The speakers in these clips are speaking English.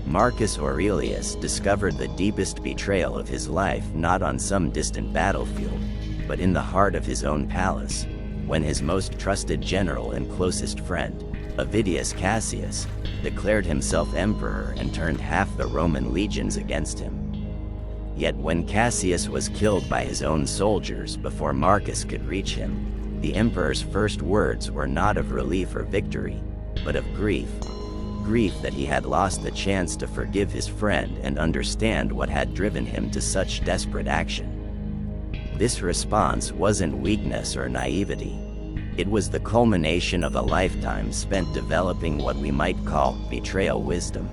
Marcus Aurelius discovered the deepest betrayal of his life not on some distant battlefield, but in the heart of his own palace, when his most trusted general and closest friend, Avidius Cassius, declared himself emperor and turned half the Roman legions against him. Yet when Cassius was killed by his own soldiers before Marcus could reach him, the emperor's first words were not of relief or victory, but of grief. Grief that he had lost the chance to forgive his friend and understand what had driven him to such desperate action. This response wasn't weakness or naivety. It was the culmination of a lifetime spent developing what we might call betrayal wisdom.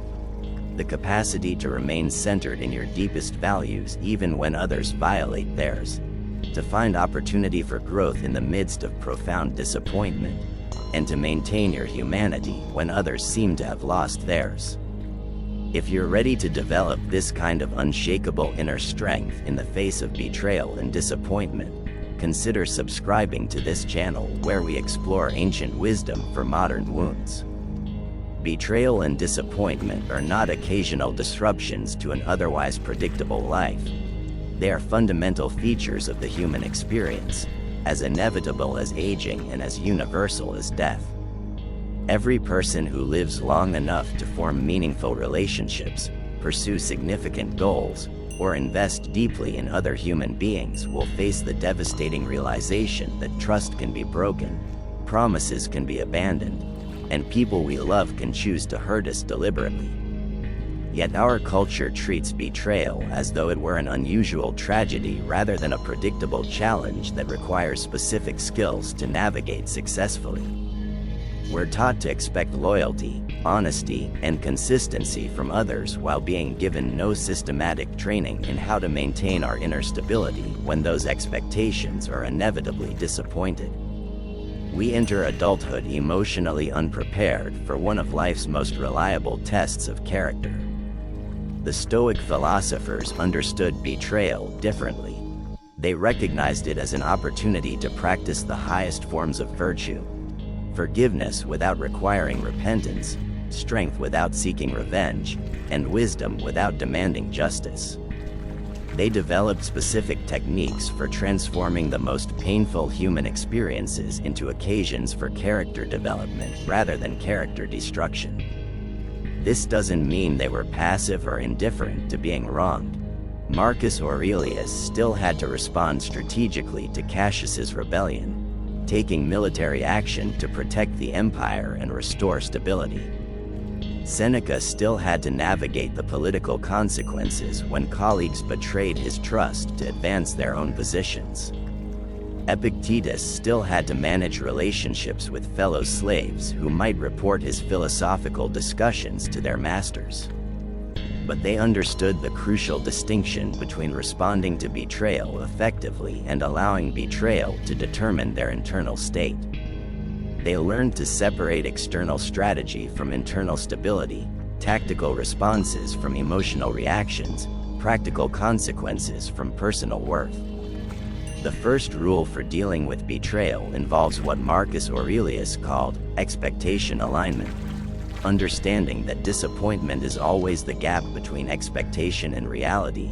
The capacity to remain centered in your deepest values even when others violate theirs. To find opportunity for growth in the midst of profound disappointment, and to maintain your humanity when others seem to have lost theirs. If you're ready to develop this kind of unshakable inner strength in the face of betrayal and disappointment, consider subscribing to this channel where we explore ancient wisdom for modern wounds. Betrayal and disappointment are not occasional disruptions to an otherwise predictable life. They are fundamental features of the human experience, as inevitable as aging and as universal as death. Every person who lives long enough to form meaningful relationships, pursue significant goals, or invest deeply in other human beings will face the devastating realization that trust can be broken, promises can be abandoned, and people we love can choose to hurt us deliberately. Yet our culture treats betrayal as though it were an unusual tragedy rather than a predictable challenge that requires specific skills to navigate successfully. We're taught to expect loyalty, honesty, and consistency from others while being given no systematic training in how to maintain our inner stability when those expectations are inevitably disappointed. We enter adulthood emotionally unprepared for one of life's most reliable tests of character. The Stoic philosophers understood betrayal differently. They recognized it as an opportunity to practice the highest forms of virtue: forgiveness without requiring repentance, strength without seeking revenge, and wisdom without demanding justice. They developed specific techniques for transforming the most painful human experiences into occasions for character development rather than character destruction. This doesn't mean they were passive or indifferent to being wronged. Marcus Aurelius still had to respond strategically to Cassius's rebellion, taking military action to protect the empire and restore stability. Seneca still had to navigate the political consequences when colleagues betrayed his trust to advance their own positions. Epictetus still had to manage relationships with fellow slaves who might report his philosophical discussions to their masters. But they understood the crucial distinction between responding to betrayal effectively and allowing betrayal to determine their internal state. They learned to separate external strategy from internal stability, tactical responses from emotional reactions, practical consequences from personal worth. The first rule for dealing with betrayal involves what Marcus Aurelius called expectation alignment. Understanding that disappointment is always the gap between expectation and reality,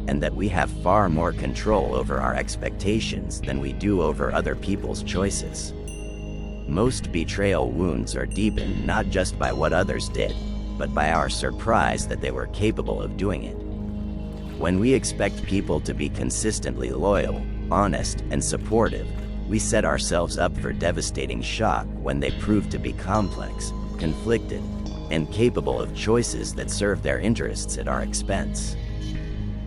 and that we have far more control over our expectations than we do over other people's choices. Most betrayal wounds are deepened not just by what others did, but by our surprise that they were capable of doing it. When we expect people to be consistently loyal, honest, and supportive, we set ourselves up for devastating shock when they prove to be complex, conflicted, and capable of choices that serve their interests at our expense.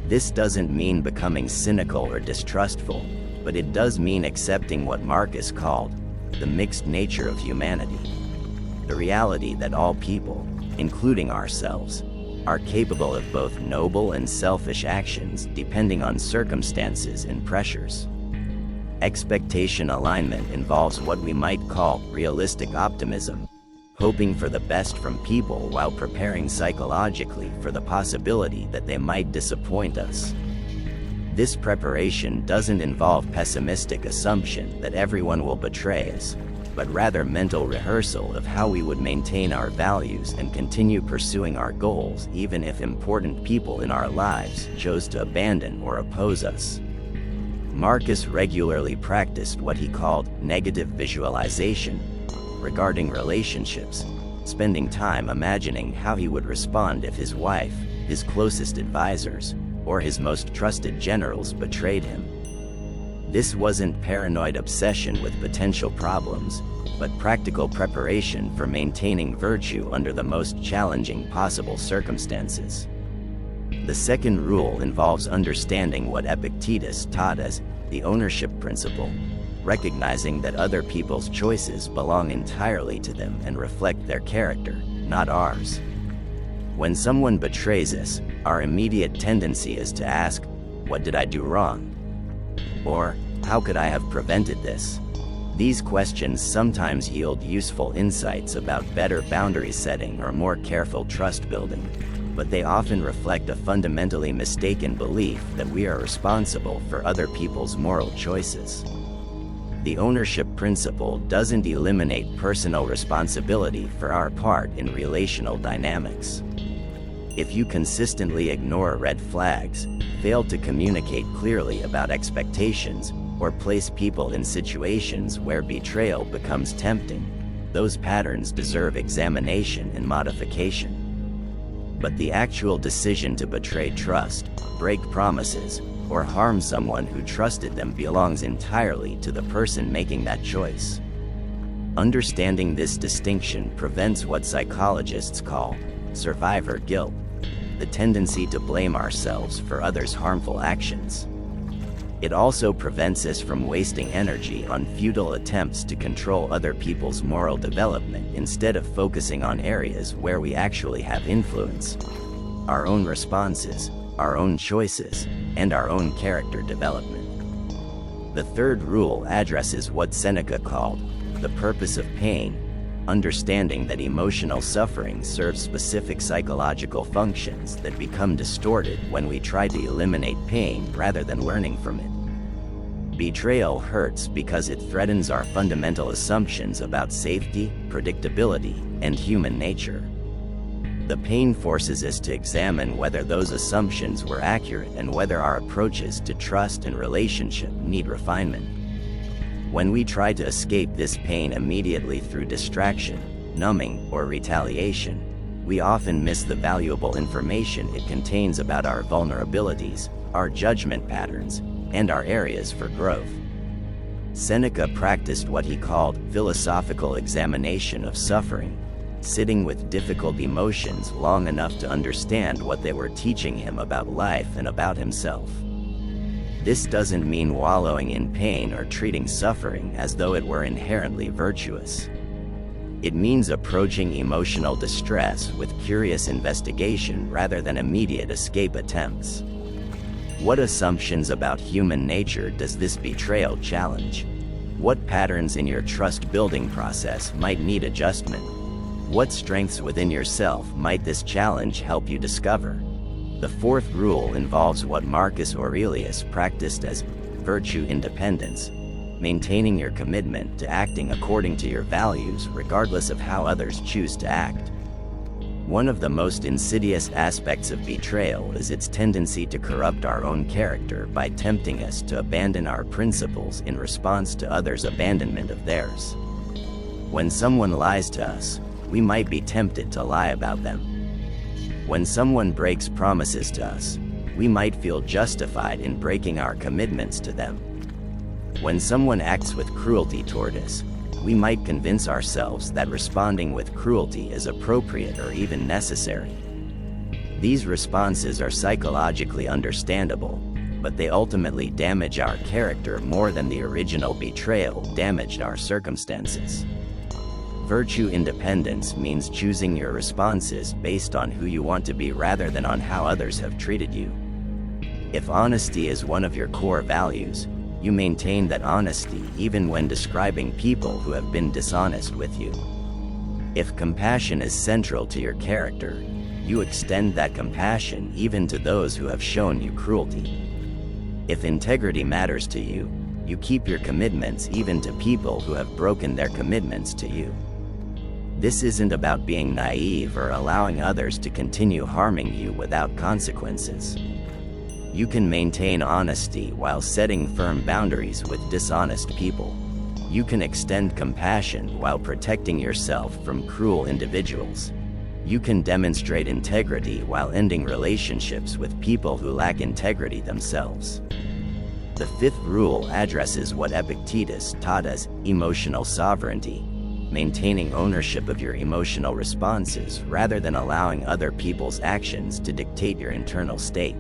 This doesn't mean becoming cynical or distrustful, but it does mean accepting what Marcus called the mixed nature of humanity. The reality that all people, including ourselves, are capable of both noble and selfish actions depending on circumstances and pressures. Expectation alignment involves what we might call realistic optimism, hoping for the best from people while preparing psychologically for the possibility that they might disappoint us. This preparation doesn't involve pessimistic assumption that everyone will betray us, but rather mental rehearsal of how we would maintain our values and continue pursuing our goals even if important people in our lives chose to abandon or oppose us. Marcus regularly practiced what he called negative visualization regarding relationships, spending time imagining how he would respond if his wife, his closest advisors, or his most trusted generals betrayed him. This wasn't paranoid obsession with potential problems, but practical preparation for maintaining virtue under the most challenging possible circumstances. The second rule involves understanding what Epictetus taught as the ownership principle, recognizing that other people's choices belong entirely to them and reflect their character, not ours. When someone betrays us, our immediate tendency is to ask, "What did I do wrong?" Or, "How could I have prevented this?" These questions sometimes yield useful insights about better boundary setting or more careful trust building, but they often reflect a fundamentally mistaken belief that we are responsible for other people's moral choices. The ownership principle doesn't eliminate personal responsibility for our part in relational dynamics. If you consistently ignore red flags, fail to communicate clearly about expectations, or place people in situations where betrayal becomes tempting, those patterns deserve examination and modification. But the actual decision to betray trust, break promises, or harm someone who trusted them belongs entirely to the person making that choice. Understanding this distinction prevents what psychologists call survivor guilt, the tendency to blame ourselves for others' harmful actions. It also prevents us from wasting energy on futile attempts to control other people's moral development instead of focusing on areas where we actually have influence: our own responses, our own choices, and our own character development. The third rule addresses what Seneca called the purpose of pain, understanding that emotional suffering serves specific psychological functions that become distorted when we try to eliminate pain rather than learning from it. Betrayal hurts because it threatens our fundamental assumptions about safety, predictability, and human nature. The pain forces us to examine whether those assumptions were accurate and whether our approaches to trust and relationship need refinement. When we try to escape this pain immediately through distraction, numbing, or retaliation, we often miss the valuable information it contains about our vulnerabilities, our judgment patterns, and our areas for growth. Seneca practiced what he called philosophical examination of suffering, sitting with difficult emotions long enough to understand what they were teaching him about life and about himself. This doesn't mean wallowing in pain or treating suffering as though it were inherently virtuous. It means approaching emotional distress with curious investigation rather than immediate escape attempts. What assumptions about human nature does this betrayal challenge? What patterns in your trust-building process might need adjustment? What strengths within yourself might this challenge help you discover? The fourth rule involves what Marcus Aurelius practiced as virtue independence, maintaining your commitment to acting according to your values regardless of how others choose to act. One of the most insidious aspects of betrayal is its tendency to corrupt our own character by tempting us to abandon our principles in response to others' abandonment of theirs. When someone lies to us, we might be tempted to lie about them. When someone breaks promises to us, we might feel justified in breaking our commitments to them. When someone acts with cruelty toward us, we might convince ourselves that responding with cruelty is appropriate or even necessary. These responses are psychologically understandable, but they ultimately damage our character more than the original betrayal damaged our circumstances. Virtue independence means choosing your responses based on who you want to be rather than on how others have treated you. If honesty is one of your core values, you maintain that honesty even when describing people who have been dishonest with you. If compassion is central to your character, you extend that compassion even to those who have shown you cruelty. If integrity matters to you, You keep your commitments even to people who have broken their commitments to you. This isn't about being naive or allowing others to continue harming you without consequences. You can maintain honesty while setting firm boundaries with dishonest people. You can extend compassion while protecting yourself from cruel individuals. You can demonstrate integrity while ending relationships with people who lack integrity themselves. The fifth rule addresses what Epictetus taught as emotional sovereignty, maintaining ownership of your emotional responses rather than allowing other people's actions to dictate your internal state.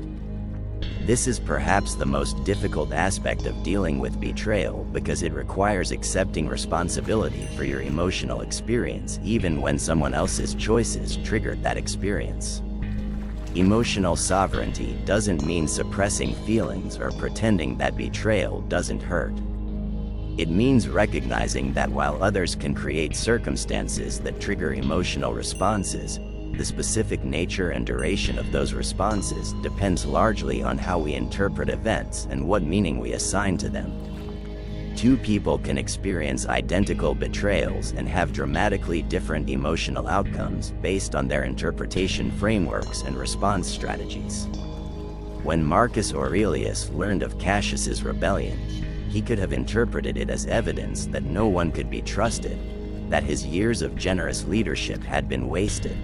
This is perhaps the most difficult aspect of dealing with betrayal because it requires accepting responsibility for your emotional experience even when someone else's choices triggered that experience. Emotional sovereignty doesn't mean suppressing feelings or pretending that betrayal doesn't hurt. It means recognizing that while others can create circumstances that trigger emotional responses, the specific nature and duration of those responses depends largely on how we interpret events and what meaning we assign to them. Two people can experience identical betrayals and have dramatically different emotional outcomes based on their interpretation frameworks and response strategies. When Marcus Aurelius learned of Cassius's rebellion, he could have interpreted it as evidence that no one could be trusted, that his years of generous leadership had been wasted,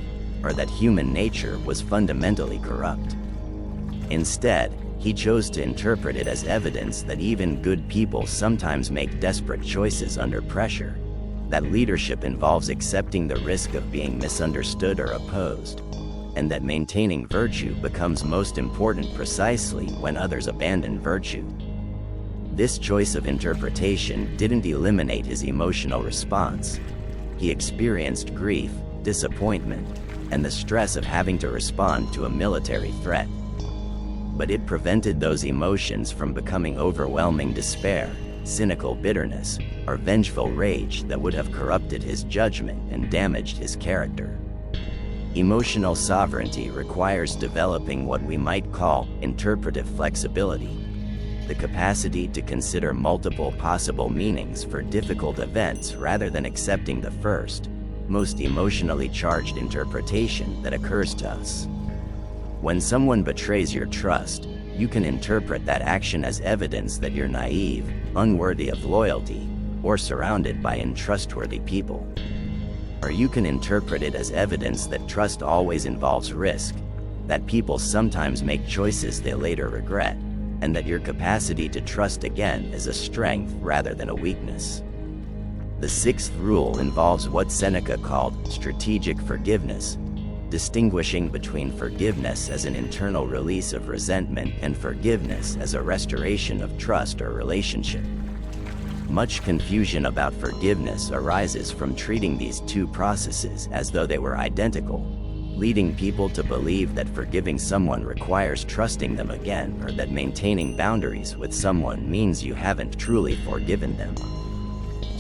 or that human nature was fundamentally corrupt. Instead, he chose to interpret it as evidence that even good people sometimes make desperate choices under pressure, that leadership involves accepting the risk of being misunderstood or opposed, and that maintaining virtue becomes most important precisely when others abandon virtue. This choice of interpretation didn't eliminate his emotional response. He experienced grief, disappointment, and the stress of having to respond to a military threat. But it prevented those emotions from becoming overwhelming despair, cynical bitterness, or vengeful rage that would have corrupted his judgment and damaged his character. Emotional sovereignty requires developing what we might call interpretive flexibility, the capacity to consider multiple possible meanings for difficult events rather than accepting the first, most emotionally charged interpretation that occurs to us. When someone betrays your trust, you can interpret that action as evidence that you're naive, unworthy of loyalty, or surrounded by untrustworthy people. Or you can interpret it as evidence that trust always involves risk, that people sometimes make choices they later regret, and that your capacity to trust again is a strength rather than a weakness. The sixth rule involves what Seneca called strategic forgiveness, distinguishing between forgiveness as an internal release of resentment and forgiveness as a restoration of trust or relationship. Much confusion about forgiveness arises from treating these two processes as though they were identical, leading people to believe that forgiving someone requires trusting them again, or that maintaining boundaries with someone means you haven't truly forgiven them.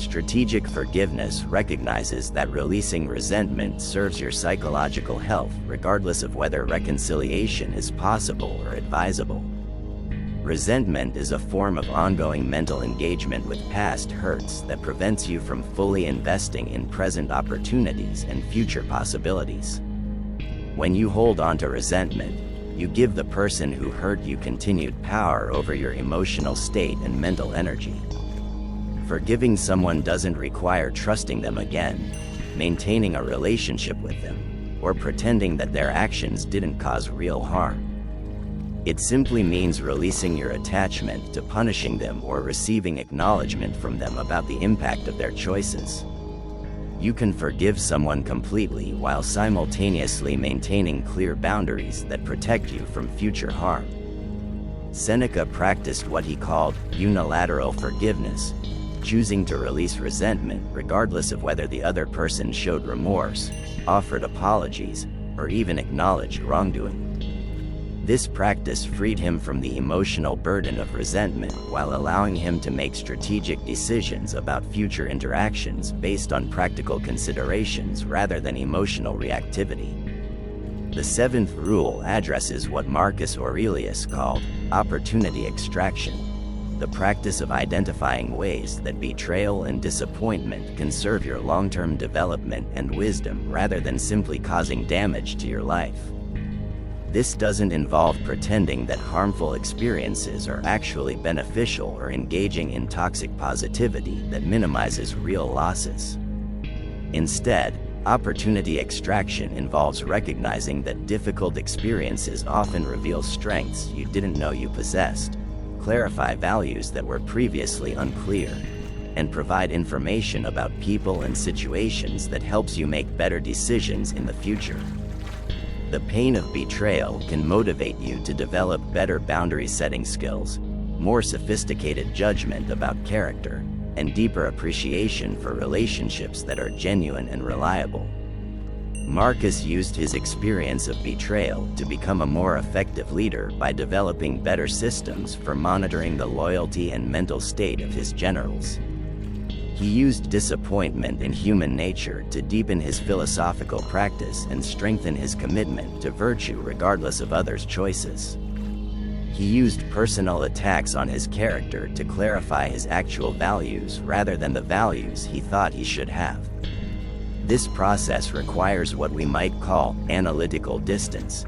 Strategic forgiveness recognizes that releasing resentment serves your psychological health regardless of whether reconciliation is possible or advisable. Resentment is a form of ongoing mental engagement with past hurts that prevents you from fully investing in present opportunities and future possibilities. When you hold on to resentment, you give the person who hurt you continued power over your emotional state and mental energy. Forgiving someone doesn't require trusting them again, maintaining a relationship with them, or pretending that their actions didn't cause real harm. It simply means releasing your attachment to punishing them or receiving acknowledgement from them about the impact of their choices. You can forgive someone completely while simultaneously maintaining clear boundaries that protect you from future harm. Seneca practiced what he called unilateral forgiveness, choosing to release resentment regardless of whether the other person showed remorse, offered apologies, or even acknowledged wrongdoing. This practice freed him from the emotional burden of resentment while allowing him to make strategic decisions about future interactions based on practical considerations rather than emotional reactivity. The seventh rule addresses what Marcus Aurelius called opportunity extraction, the practice of identifying ways that betrayal and disappointment can serve your long-term development and wisdom rather than simply causing damage to your life. This doesn't involve pretending that harmful experiences are actually beneficial or engaging in toxic positivity that minimizes real losses. Instead, opportunity extraction involves recognizing that difficult experiences often reveal strengths you didn't know you possessed, clarify values that were previously unclear, and provide information about people and situations that helps you make better decisions in the future. The pain of betrayal can motivate you to develop better boundary-setting skills, more sophisticated judgment about character, and deeper appreciation for relationships that are genuine and reliable. Marcus used his experience of betrayal to become a more effective leader by developing better systems for monitoring the loyalty and mental state of his generals. He used disappointment in human nature to deepen his philosophical practice and strengthen his commitment to virtue regardless of others' choices. He used personal attacks on his character to clarify his actual values rather than the values he thought he should have. This process requires what we might call analytical distance,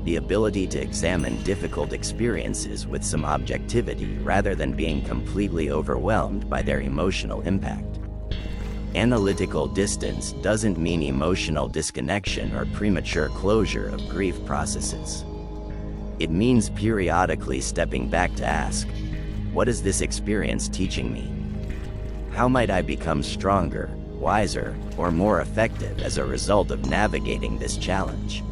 the ability to examine difficult experiences with some objectivity rather than being completely overwhelmed by their emotional impact. Analytical distance doesn't mean emotional disconnection or premature closure of grief processes. It means periodically stepping back to ask, what is this experience teaching me? How might I become stronger, wiser, or more effective as a result of navigating this challenge?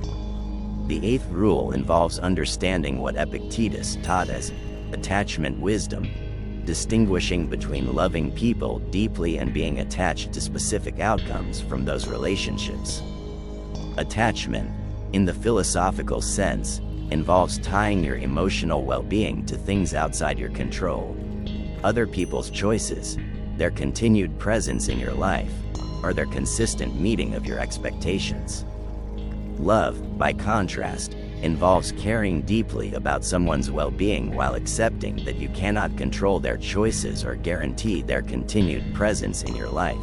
The eighth rule involves understanding what Epictetus taught as attachment wisdom, distinguishing between loving people deeply and being attached to specific outcomes from those relationships. Attachment, in the philosophical sense, involves tying your emotional well-being to things outside your control, other people's choices, their continued presence in your life, or their consistent meeting of your expectations. Love, by contrast, involves caring deeply about someone's well-being while accepting that you cannot control their choices or guarantee their continued presence in your life.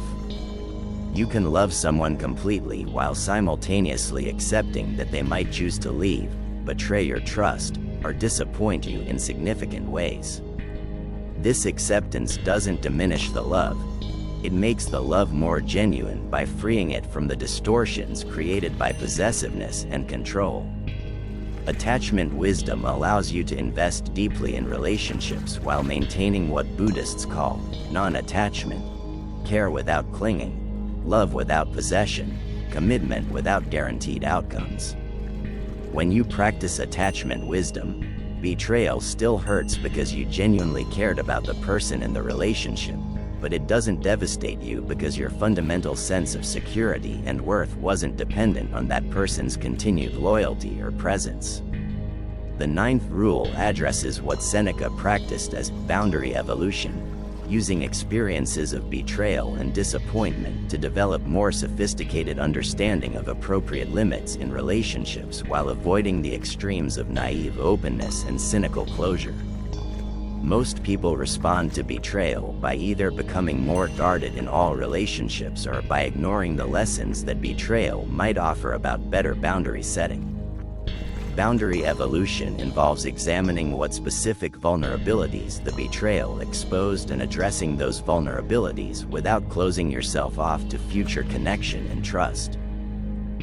You can love someone completely while simultaneously accepting that they might choose to leave, betray your trust, or disappoint you in significant ways. This acceptance doesn't diminish the love. It makes the love more genuine by freeing it from the distortions created by possessiveness and control. Attachment wisdom allows you to invest deeply in relationships while maintaining what Buddhists call non-attachment, care without clinging, love without possession, commitment without guaranteed outcomes. When you practice attachment wisdom, betrayal still hurts because you genuinely cared about the person in the relationship, but it doesn't devastate you because your fundamental sense of security and worth wasn't dependent on that person's continued loyalty or presence. The ninth rule addresses what Seneca practiced as boundary evolution, using experiences of betrayal and disappointment to develop more sophisticated understanding of appropriate limits in relationships while avoiding the extremes of naive openness and cynical closure. Most people respond to betrayal by either becoming more guarded in all relationships or by ignoring the lessons that betrayal might offer about better boundary setting. Boundary evolution involves examining what specific vulnerabilities the betrayal exposed and addressing those vulnerabilities without closing yourself off to future connection and trust.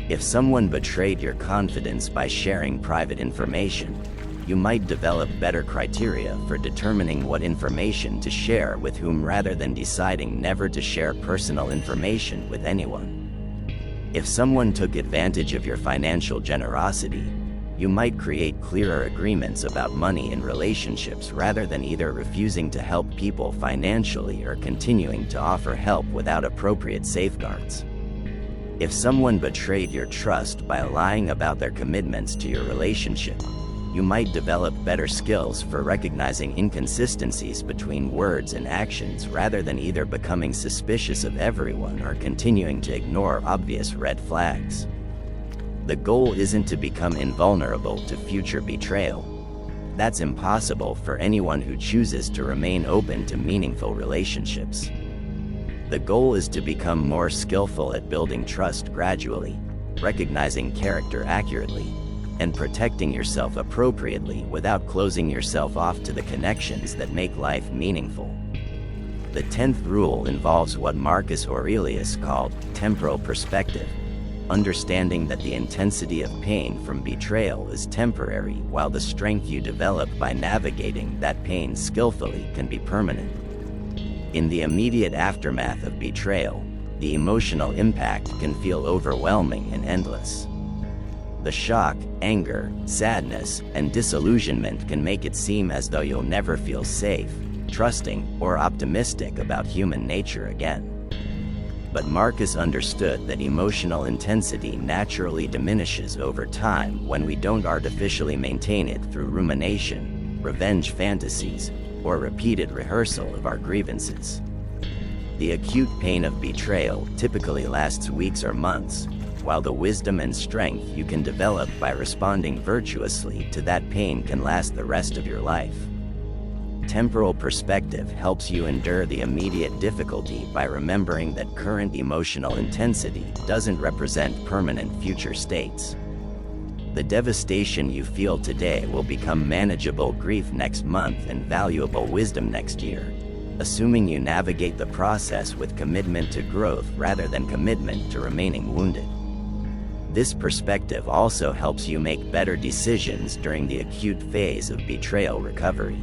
If someone betrayed your confidence by sharing private information, you might develop better criteria for determining what information to share with whom rather than deciding never to share personal information with anyone. If someone took advantage of your financial generosity, you might create clearer agreements about money in relationships rather than either refusing to help people financially or continuing to offer help without appropriate safeguards. If someone betrayed your trust by lying about their commitments to your relationship, you might develop better skills for recognizing inconsistencies between words and actions rather than either becoming suspicious of everyone or continuing to ignore obvious red flags. The goal isn't to become invulnerable to future betrayal. That's impossible for anyone who chooses to remain open to meaningful relationships. The goal is to become more skillful at building trust gradually, recognizing character accurately, and protecting yourself appropriately without closing yourself off to the connections that make life meaningful. The 10th rule involves what Marcus Aurelius called temporal perspective, understanding that the intensity of pain from betrayal is temporary, while the strength you develop by navigating that pain skillfully can be permanent. In the immediate aftermath of betrayal, the emotional impact can feel overwhelming and endless. The shock, anger, sadness, and disillusionment can make it seem as though you'll never feel safe, trusting, or optimistic about human nature again. But Marcus understood that emotional intensity naturally diminishes over time when we don't artificially maintain it through rumination, revenge fantasies, or repeated rehearsal of our grievances. The acute pain of betrayal typically lasts weeks or months, while the wisdom and strength you can develop by responding virtuously to that pain can last the rest of your life. Temporal perspective helps you endure the immediate difficulty by remembering that current emotional intensity doesn't represent permanent future states. The devastation you feel today will become manageable grief next month and valuable wisdom next year, assuming you navigate the process with commitment to growth rather than commitment to remaining wounded. This perspective also helps you make better decisions during the acute phase of betrayal recovery.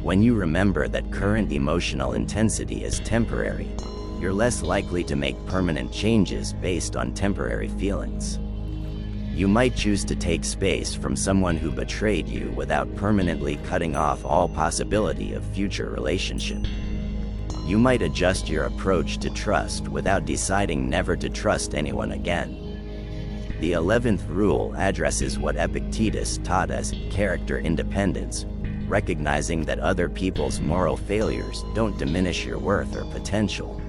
When you remember that current emotional intensity is temporary, you're less likely to make permanent changes based on temporary feelings. You might choose to take space from someone who betrayed you without permanently cutting off all possibility of future relationship. You might adjust your approach to trust without deciding never to trust anyone again. The 11th rule addresses what Epictetus taught as character independence, recognizing that other people's moral failures don't diminish your worth or potential,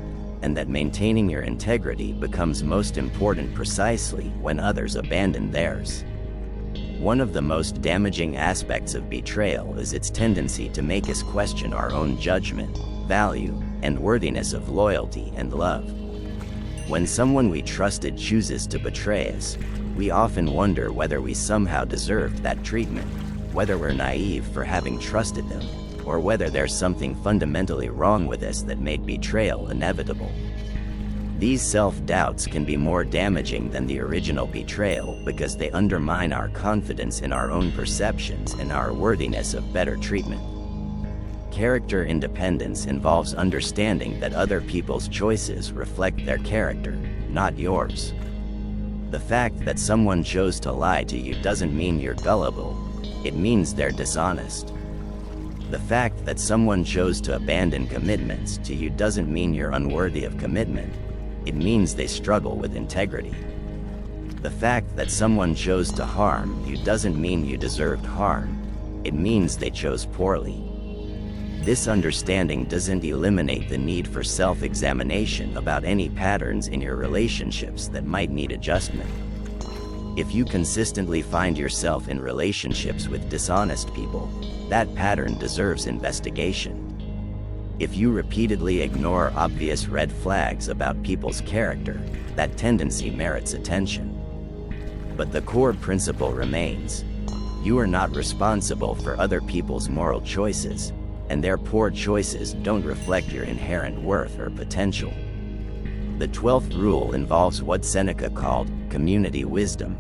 and that maintaining your integrity becomes most important precisely when others abandon theirs. One of the most damaging aspects of betrayal is its tendency to make us question our own judgment, value, and worthiness of loyalty and love. When someone we trusted chooses to betray us, we often wonder whether we somehow deserved that treatment, whether we're naive for having trusted them, or whether there's something fundamentally wrong with us that made betrayal inevitable. These self-doubts can be more damaging than the original betrayal because they undermine our confidence in our own perceptions and our worthiness of better treatment. Character independence involves understanding that other people's choices reflect their character, not yours. The fact that someone chose to lie to you doesn't mean you're gullible. It means they're dishonest. The fact that someone chose to abandon commitments to you doesn't mean you're unworthy of commitment. It means they struggle with integrity. The fact that someone chose to harm you doesn't mean you deserved harm. It means they chose poorly. This understanding doesn't eliminate the need for self-examination about any patterns in your relationships that might need adjustment. If you consistently find yourself in relationships with dishonest people, that pattern deserves investigation. If you repeatedly ignore obvious red flags about people's character, that tendency merits attention. But the core principle remains: you are not responsible for other people's moral choices, and their poor choices don't reflect your inherent worth or potential. The 12th rule involves what Seneca called community wisdom,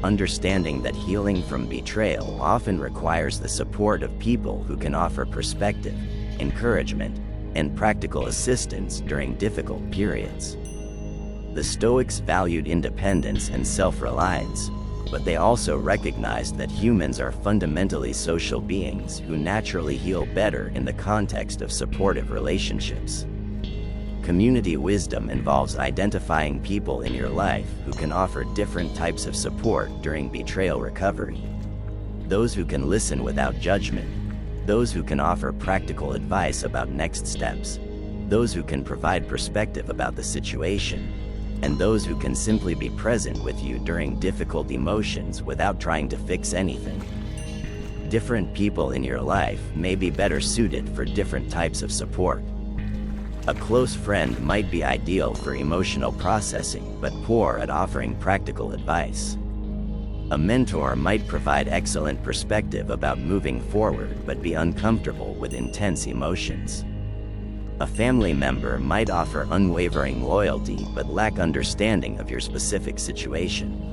understanding that healing from betrayal often requires the support of people who can offer perspective, encouragement, and practical assistance during difficult periods. The Stoics valued independence and self-reliance, but they also recognized that humans are fundamentally social beings who naturally heal better in the context of supportive relationships. Community wisdom involves identifying people in your life who can offer different types of support during betrayal recovery. Those who can listen without judgment, those who can offer practical advice about next steps, those who can provide perspective about the situation, and those who can simply be present with you during difficult emotions without trying to fix anything. Different people in your life may be better suited for different types of support. A close friend might be ideal for emotional processing, but poor at offering practical advice. A mentor might provide excellent perspective about moving forward, but be uncomfortable with intense emotions. A family member might offer unwavering loyalty, but lack understanding of your specific situation.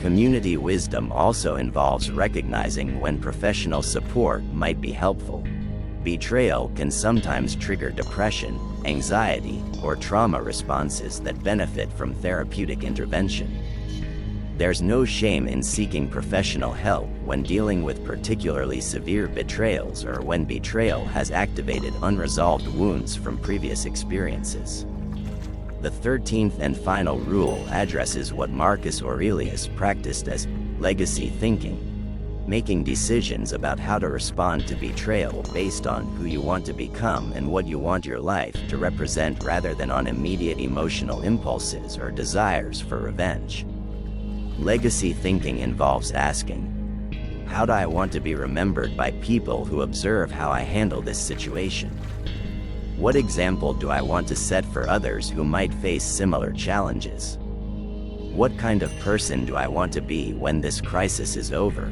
Community wisdom also involves recognizing when professional support might be helpful. Betrayal can sometimes trigger depression, anxiety, or trauma responses that benefit from therapeutic intervention. There's no shame in seeking professional help when dealing with particularly severe betrayals or when betrayal has activated unresolved wounds from previous experiences. The 13th and final rule addresses what Marcus Aurelius practiced as legacy thinking, making decisions about how to respond to betrayal based on who you want to become and what you want your life to represent rather than on immediate emotional impulses or desires for revenge. Legacy thinking involves asking, how do I want to be remembered by people who observe how I handle this situation? What example do I want to set for others who might face similar challenges? What kind of person do I want to be when this crisis is over?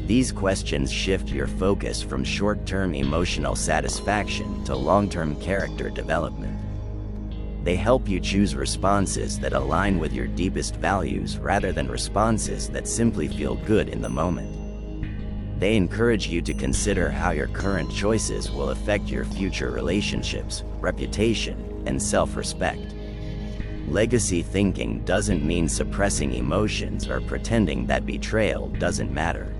These questions shift your focus from short-term emotional satisfaction to long-term character development. They help you choose responses that align with your deepest values rather than responses that simply feel good in the moment. They encourage you to consider how your current choices will affect your future relationships, reputation, and self-respect. Legacy thinking doesn't mean suppressing emotions or pretending that betrayal doesn't matter.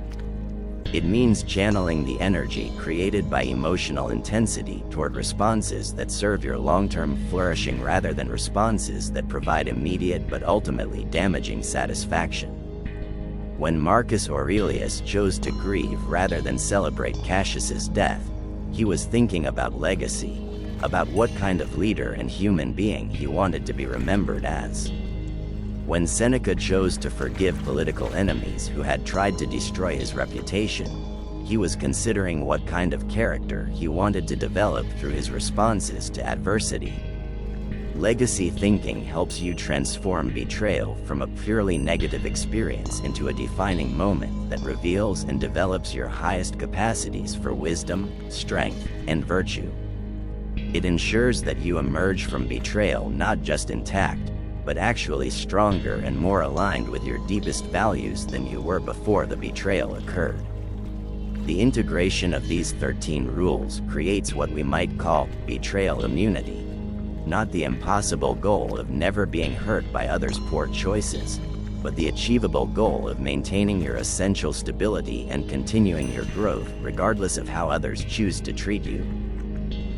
It means channeling the energy created by emotional intensity toward responses that serve your long-term flourishing rather than responses that provide immediate but ultimately damaging satisfaction. When Marcus Aurelius chose to grieve rather than celebrate Cassius's death, he was thinking about legacy, about what kind of leader and human being he wanted to be remembered as. When Seneca chose to forgive political enemies who had tried to destroy his reputation, he was considering what kind of character he wanted to develop through his responses to adversity. Legacy thinking helps you transform betrayal from a purely negative experience into a defining moment that reveals and develops your highest capacities for wisdom, strength, and virtue. It ensures that you emerge from betrayal not just intact, but actually stronger and more aligned with your deepest values than you were before the betrayal occurred. The integration of these 13 rules creates what we might call betrayal immunity, not the impossible goal of never being hurt by others' poor choices, but the achievable goal of maintaining your essential stability and continuing your growth regardless of how others choose to treat you.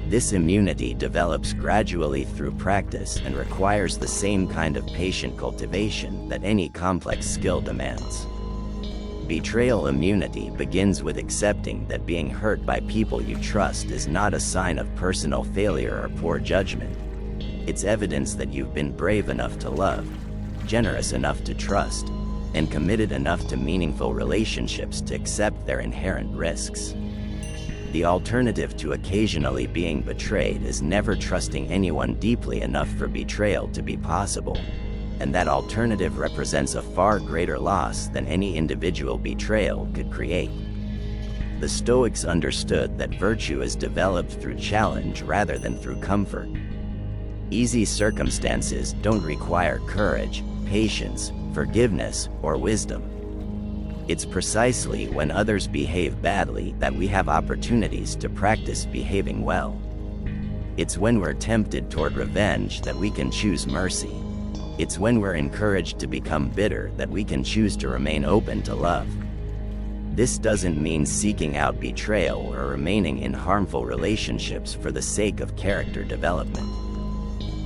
This immunity develops gradually through practice and requires the same kind of patient cultivation that any complex skill demands. Betrayal immunity begins with accepting that being hurt by people you trust is not a sign of personal failure or poor judgment. It's evidence that you've been brave enough to love, generous enough to trust, and committed enough to meaningful relationships to accept their inherent risks. The alternative to occasionally being betrayed is never trusting anyone deeply enough for betrayal to be possible, and that alternative represents a far greater loss than any individual betrayal could create. The Stoics understood that virtue is developed through challenge rather than through comfort. Easy circumstances don't require courage, patience, forgiveness, or wisdom. It's precisely when others behave badly that we have opportunities to practice behaving well. It's when we're tempted toward revenge that we can choose mercy. It's when we're encouraged to become bitter that we can choose to remain open to love. This doesn't mean seeking out betrayal or remaining in harmful relationships for the sake of character development.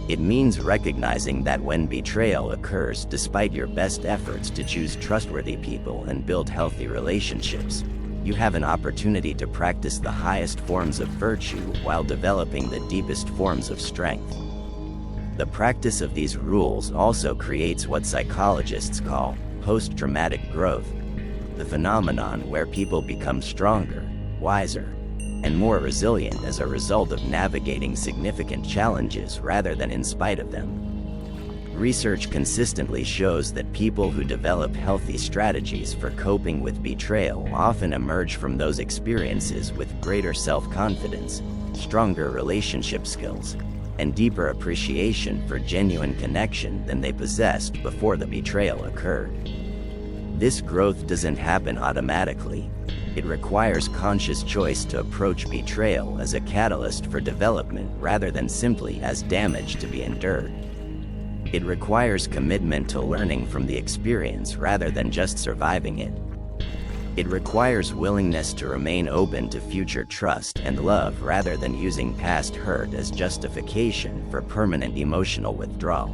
It means recognizing that when betrayal occurs despite your best efforts to choose trustworthy people and build healthy relationships, you have an opportunity to practice the highest forms of virtue while developing the deepest forms of strength. The practice of these rules also creates what psychologists call post-traumatic growth, the phenomenon where people become stronger, wiser, and more resilient as a result of navigating significant challenges rather than in spite of them. Research consistently shows that people who develop healthy strategies for coping with betrayal often emerge from those experiences with greater self-confidence, stronger relationship skills, and deeper appreciation for genuine connection than they possessed before the betrayal occurred. This growth doesn't happen automatically. It requires conscious choice to approach betrayal as a catalyst for development rather than simply as damage to be endured. It requires commitment to learning from the experience rather than just surviving it. It requires willingness to remain open to future trust and love rather than using past hurt as justification for permanent emotional withdrawal.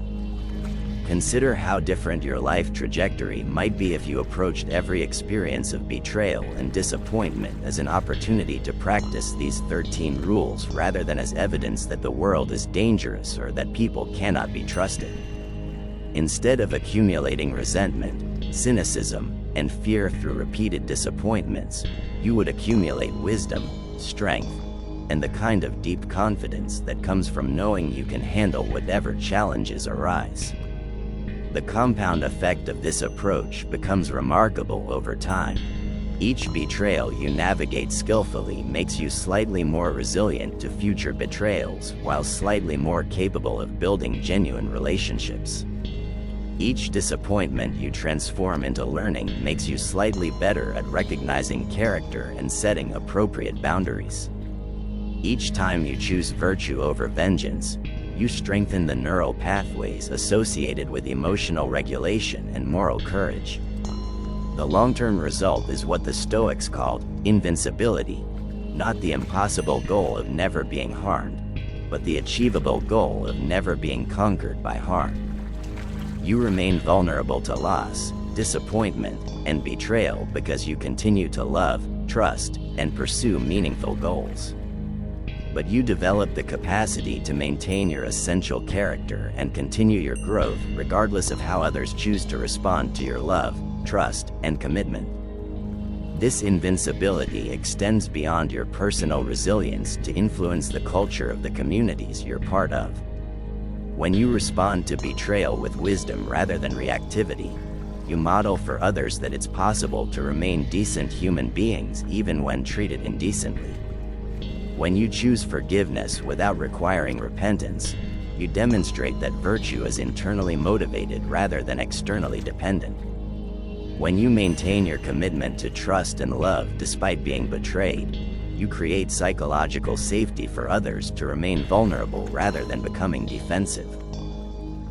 Consider how different your life trajectory might be if you approached every experience of betrayal and disappointment as an opportunity to practice these 13 rules rather than as evidence that the world is dangerous or that people cannot be trusted. Instead of accumulating resentment, cynicism, and fear through repeated disappointments, you would accumulate wisdom, strength, and the kind of deep confidence that comes from knowing you can handle whatever challenges arise. The compound effect of this approach becomes remarkable over time. Each betrayal you navigate skillfully makes you slightly more resilient to future betrayals, while slightly more capable of building genuine relationships. Each disappointment you transform into learning makes you slightly better at recognizing character and setting appropriate boundaries. Each time you choose virtue over vengeance, you strengthen the neural pathways associated with emotional regulation and moral courage. The long-term result is what the Stoics called invincibility, not the impossible goal of never being harmed, but the achievable goal of never being conquered by harm. You remain vulnerable to loss, disappointment, and betrayal because you continue to love, trust, and pursue meaningful goals. But you develop the capacity to maintain your essential character and continue your growth regardless of how others choose to respond to your love, trust, and commitment. This invincibility extends beyond your personal resilience to influence the culture of the communities you're part of. When you respond to betrayal with wisdom rather than reactivity, you model for others that it's possible to remain decent human beings even when treated indecently. When you choose forgiveness without requiring repentance, you demonstrate that virtue is internally motivated rather than externally dependent. When you maintain your commitment to trust and love despite being betrayed, you create psychological safety for others to remain vulnerable rather than becoming defensive.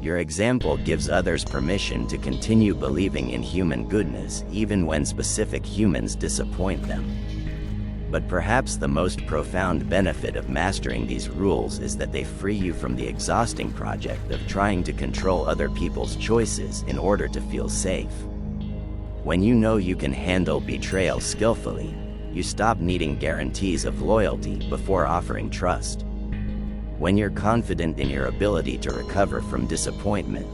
Your example gives others permission to continue believing in human goodness even when specific humans disappoint them. But perhaps the most profound benefit of mastering these rules is that they free you from the exhausting project of trying to control other people's choices in order to feel safe. When you know you can handle betrayal skillfully, you stop needing guarantees of loyalty before offering trust. When you're confident in your ability to recover from disappointment,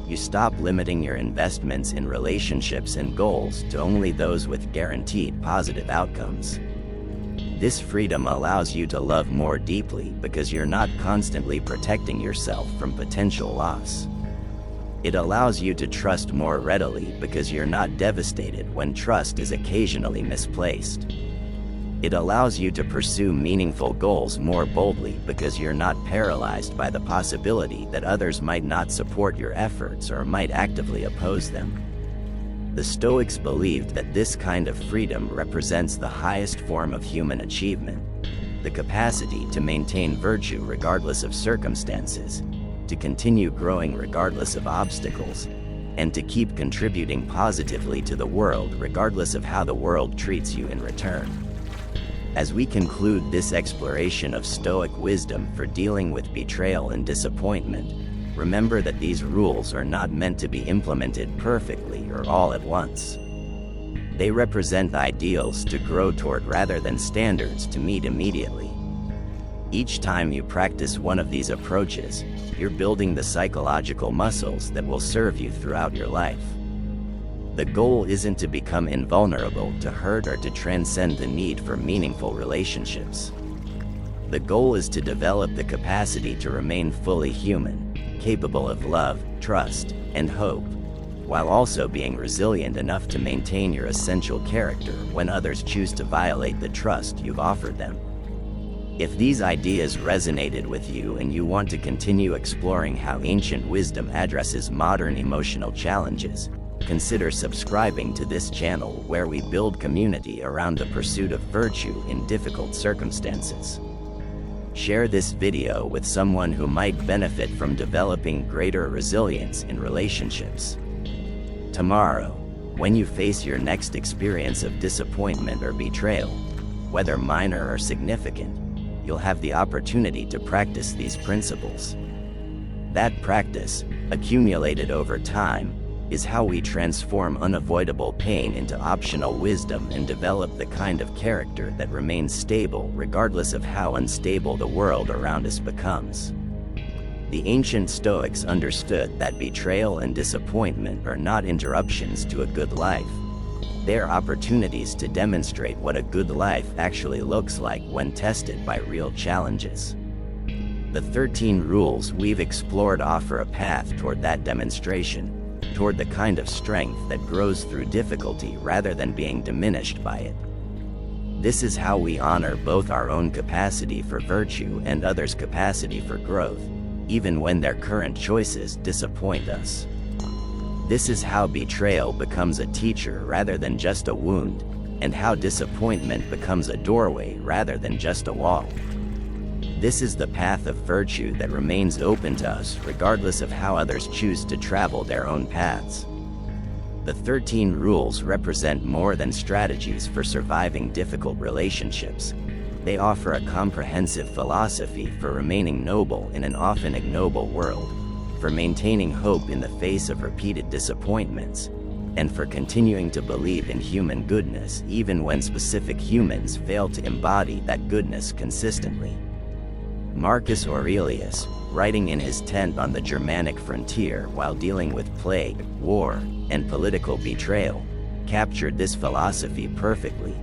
you stop limiting your investments in relationships and goals to only those with guaranteed positive outcomes. This freedom allows you to love more deeply because you're not constantly protecting yourself from potential loss. It allows you to trust more readily because you're not devastated when trust is occasionally misplaced. It allows you to pursue meaningful goals more boldly because you're not paralyzed by the possibility that others might not support your efforts or might actively oppose them. The Stoics believed that this kind of freedom represents the highest form of human achievement, the capacity to maintain virtue regardless of circumstances, to continue growing regardless of obstacles, and to keep contributing positively to the world regardless of how the world treats you in return. As we conclude this exploration of Stoic wisdom for dealing with betrayal and disappointment, remember that these rules are not meant to be implemented perfectly or all at once. They represent ideals to grow toward rather than standards to meet immediately. Each time you practice one of these approaches, you're building the psychological muscles that will serve you throughout your life. The goal isn't to become invulnerable to hurt or to transcend the need for meaningful relationships. The goal is to develop the capacity to remain fully human, capable of love, trust, and hope, while also being resilient enough to maintain your essential character when others choose to violate the trust you've offered them. If these ideas resonated with you and you want to continue exploring how ancient wisdom addresses modern emotional challenges, consider subscribing to this channel where we build community around the pursuit of virtue in difficult circumstances. Share this video with someone who might benefit from developing greater resilience in relationships. Tomorrow, when you face your next experience of disappointment or betrayal, whether minor or significant, you'll have the opportunity to practice these principles. That practice, accumulated over time, is how we transform unavoidable pain into optional wisdom and develop the kind of character that remains stable regardless of how unstable the world around us becomes. The ancient Stoics understood that betrayal and disappointment are not interruptions to a good life. They are opportunities to demonstrate what a good life actually looks like when tested by real challenges. The 13 rules we've explored offer a path toward that demonstration, toward the kind of strength that grows through difficulty rather than being diminished by it. This is how we honor both our own capacity for virtue and others' capacity for growth, even when their current choices disappoint us. This is how betrayal becomes a teacher rather than just a wound, and how disappointment becomes a doorway rather than just a wall. This is the path of virtue that remains open to us regardless of how others choose to travel their own paths. The 13 rules represent more than strategies for surviving difficult relationships. They offer a comprehensive philosophy for remaining noble in an often ignoble world, for maintaining hope in the face of repeated disappointments, and for continuing to believe in human goodness even when specific humans fail to embody that goodness consistently. Marcus Aurelius, writing in his tent on the Germanic frontier while dealing with plague, war, and political betrayal, captured this philosophy perfectly.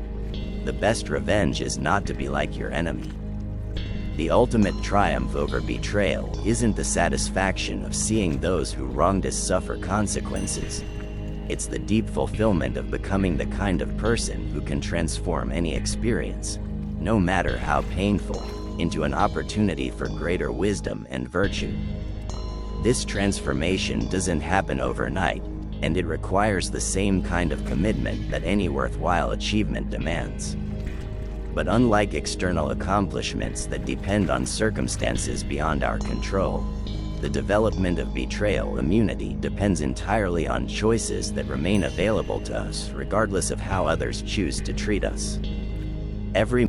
The best revenge is not to be like your enemy. The ultimate triumph over betrayal isn't the satisfaction of seeing those who wronged us suffer consequences. It's the deep fulfillment of becoming the kind of person who can transform any experience, no matter how painful, into an opportunity for greater wisdom and virtue. This transformation doesn't happen overnight, and it requires the same kind of commitment that any worthwhile achievement demands. But unlike external accomplishments that depend on circumstances beyond our control, the development of betrayal immunity depends entirely on choices that remain available to us regardless of how others choose to treat us. Every